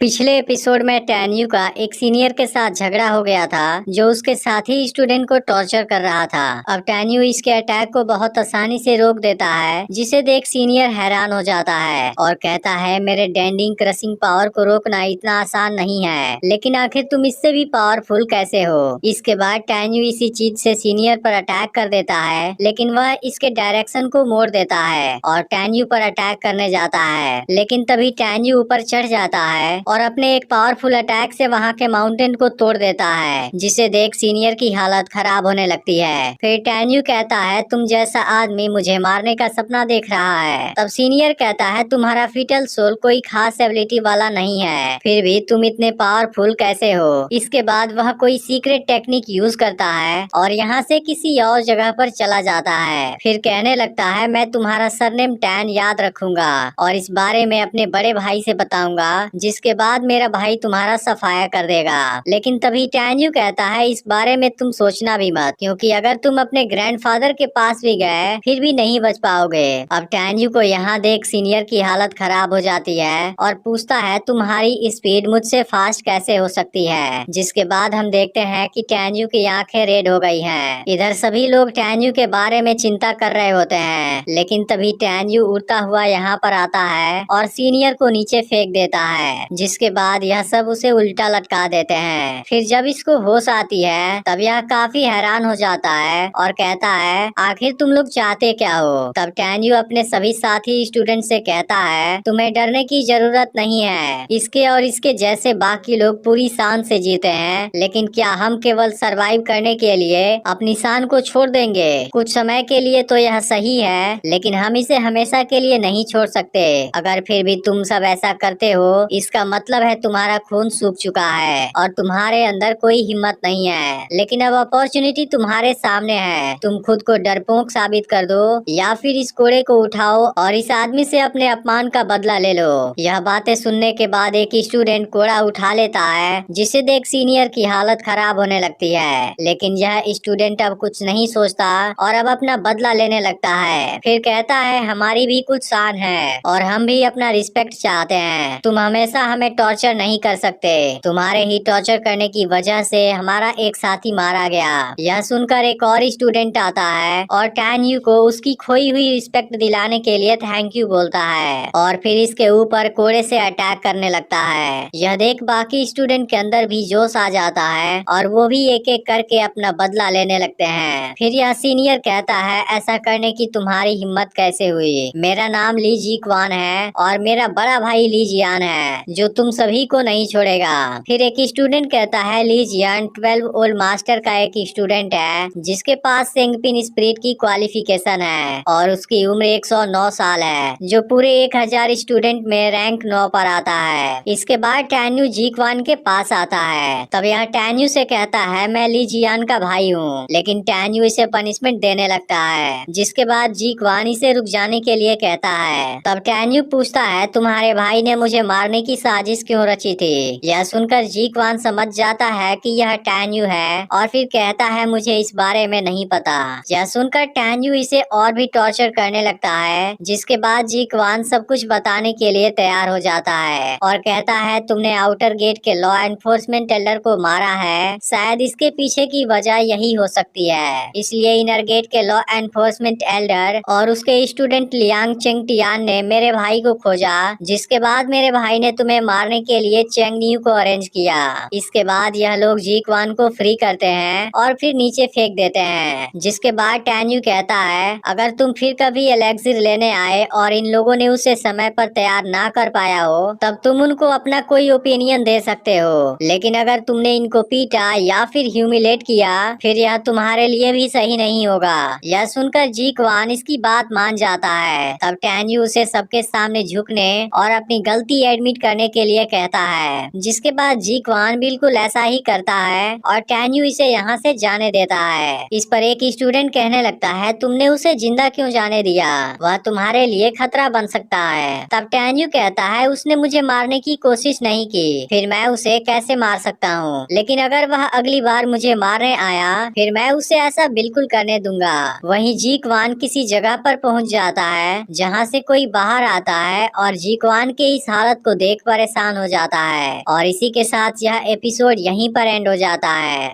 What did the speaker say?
पिछले एपिसोड में टैन्यू का एक सीनियर के साथ झगड़ा हो गया था जो उसके साथी स्टूडेंट को टॉर्चर कर रहा था। अब टैन्यू इसके अटैक को बहुत आसानी से रोक देता है, जिसे देख सीनियर हैरान हो जाता है और कहता है मेरे डेंडिंग क्रशिंग पावर को रोकना इतना आसान नहीं है, लेकिन आखिर तुम इससे भी पावरफुल कैसे हो। इसके बाद टैन्यू इसी चीज से सीनियर पर अटैक कर देता है, लेकिन वह इसके डायरेक्शन को मोड़ देता है और टैन्यू पर अटैक करने जाता है, लेकिन तभी टैन्यू ऊपर चढ़ जाता है और अपने एक पावरफुल अटैक से वहां के माउंटेन को तोड़ देता है, जिसे देख सीनियर की हालत खराब होने लगती है। फिर टैन्यू कहता है तुम जैसा आदमी मुझे मारने का सपना देख रहा है। तब सीनियर कहता है तुम्हारा फीटल सोल कोई खास एबिलिटी वाला नहीं है, फिर भी तुम इतने पावरफुल कैसे हो। इसके बाद वह कोई सीक्रेट टेक्निक यूज करता है और यहाँ से किसी और जगह पर चला जाता है। फिर कहने लगता है मैं तुम्हारा सरनेम टैन याद रखूंगा और इस बारे में अपने बड़े भाई से बताऊंगा, जिसके बाद मेरा भाई तुम्हारा सफाया कर देगा। लेकिन तभी टैन्यू कहता है इस बारे में तुम सोचना भी मत, क्योंकि अगर तुम अपने ग्रैंडफादर के पास भी गए फिर भी नहीं बच पाओगे। अब टैन्यू को यहाँ देख सीनियर की हालत खराब हो जाती है और पूछता है तुम्हारी स्पीड मुझसे फास्ट कैसे हो सकती है। जिसके बाद हम देखते हैं कि टैन्यू की आंखें रेड हो गई हैं। इधर सभी लोग टैन्यू के बारे में चिंता कर रहे होते हैं, लेकिन तभी टैन्यू उड़ता हुआ यहाँ पर आता है और सीनियर को नीचे फेंक देता है, जिसके बाद यह सब उसे उल्टा लटका देते हैं। फिर जब इसको होश आती है तब यह काफी हैरान हो जाता है और कहता है आखिर तुम लोग चाहते क्या हो। तब टैन्यू अपने सभी साथी स्टूडेंट से कहता है तुम्हें डरने की जरूरत नहीं है, इसके और इसके जैसे बाकी लोग पूरी शान से जीते हैं, लेकिन क्या हम केवल सरवाइव करने के लिए अपनी शान को छोड़ देंगे। कुछ समय के लिए तो यह सही है, लेकिन हम इसे हमेशा के लिए नहीं छोड़ सकते। अगर फिर भी तुम सब ऐसा करते हो इसका मतलब है तुम्हारा खून सूख चुका है और तुम्हारे अंदर कोई हिम्मत नहीं है। लेकिन अब अपॉर्चुनिटी तुम्हारे सामने है, तुम खुद को डरपोक साबित कर दो या फिर इस कोड़े को उठाओ और इस आदमी से अपने अपमान का बदला ले लो। यह बातें सुनने के बाद एक स्टूडेंट कोड़ा उठा लेता है, जिसे देख सीनियर की हालत खराब होने लगती है। लेकिन यह स्टूडेंट अब कुछ नहीं सोचता और अब अपना बदला लेने लगता है। फिर कहता है हमारी भी कुछ शान है और हम भी अपना रिस्पेक्ट चाहते हैं। तुम हमेशा हमें टॉर्चर नहीं कर सकते, तुम्हारे ही टॉर्चर करने की वजह से हमारा एक साथी मारा गया। यह सुनकर एक और स्टूडेंट आता है और टैन्यू को उसकी खोई हुई रिस्पेक्ट दिलाने के लिए थैंक यू बोलता है और फिर इसके ऊपर कोड़े से अटैक करने लगता है। यह देख बाकी स्टूडेंट के अंदर भी जोश आ जाता है और वो भी एक एक करके अपना बदला लेने लगते हैं। फिर यह सीनियर कहता है ऐसा करने की तुम्हारी हिम्मत कैसे हुई। मेरा नाम ली जी क्वान है और मेरा बड़ा भाई ली जियान है, जो तुम सभी को नहीं छोड़ेगा। फिर एक स्टूडेंट कहता है ली जियान 12 ओल्ड मास्टर का एक स्टूडेंट है, जिसके पास सेंगपिन स्पिरिट की क्वालिफिकेशन है और उसकी उम्र 109 साल है, जो पूरे 1000 स्टूडेंट में रैंक 9 पर आता है। इसके बाद टैन्यू जी क्वान के पास आता है। तब यह टैन्यू से कहता है मैं ली जियान का भाई हूँ, लेकिन टैन्यू इसे पनिशमेंट देने लगता है। जिसके बाद जी क्वान इसे रुक जाने के लिए कहता है। तब टैन्यू पूछता है तुम्हारे भाई ने मुझे मारने की साजिश क्यों रची थी। यह सुनकर जी क्वान समझ जाता है कि यह टैन्यू है और फिर कहता है मुझे इस बारे में नहीं पता। यह सुनकर टैन्यू इसे और भी टॉर्चर करने लगता है, जिसके बाद जी क्वान सब कुछ बताने के लिए तैयार हो जाता है और कहता है तुमने आउटर गेट के लॉ एनफोर्समेंट एल्डर को मारा है, शायद इसके पीछे की वजह यही हो सकती है। इसलिए इनर गेट के लॉ एनफोर्समेंट एल्डर और उसके स्टूडेंट लियांग चेंग टियान ने मेरे भाई को खोजा, जिसके बाद मेरे भाई ने तुम्हें मारने के लिए चेंग न्यू को अरेंज किया। इसके बाद यह लोग जी क्वान को फ्री करते हैं और फिर नीचे फेंक देते हैं। जिसके बाद टैन्यू कहता है अगर तुम फिर कभी एलेक्सिर लेने आए और इन लोगों ने उसे समय पर तैयार ना कर पाया हो तब तुम उनको अपना कोई ओपिनियन दे सकते हो, लेकिन अगर तुमने इनको पीटा या फिर ह्यूमिलेट किया फिर यह तुम्हारे लिए भी सही नहीं होगा। यह सुनकर जी क्वान इसकी बात मान जाता है। तब टैन्यू उसे सबके सामने झुकने और अपनी गलती एडमिट करने के लिए कहता है। जिसके बाद जी क्वान बिल्कुल ऐसा ही करता है और टैन्यू इसे यहाँ से जाने देता है। इस पर एक स्टूडेंट कहने लगता है तुमने उसे जिंदा क्यों जाने दिया, वह तुम्हारे लिए खतरा बन सकता है। तब टैन्यू कहता है उसने मुझे मारने की कोशिश नहीं की, फिर मैं उसे कैसे मार सकता हूँ, लेकिन अगर वह अगली बार मुझे मारने आया फिर मैं उसे ऐसा बिल्कुल करने दूंगा। वहीं जी क्वान किसी जगह पर पहुँच जाता है जहाँ से कोई बाहर आता है और जी क्वान के इस हालत को देख परेशान परेशान हो जाता है और इसी के साथ यह एपिसोड यहीं पर एंड हो जाता है।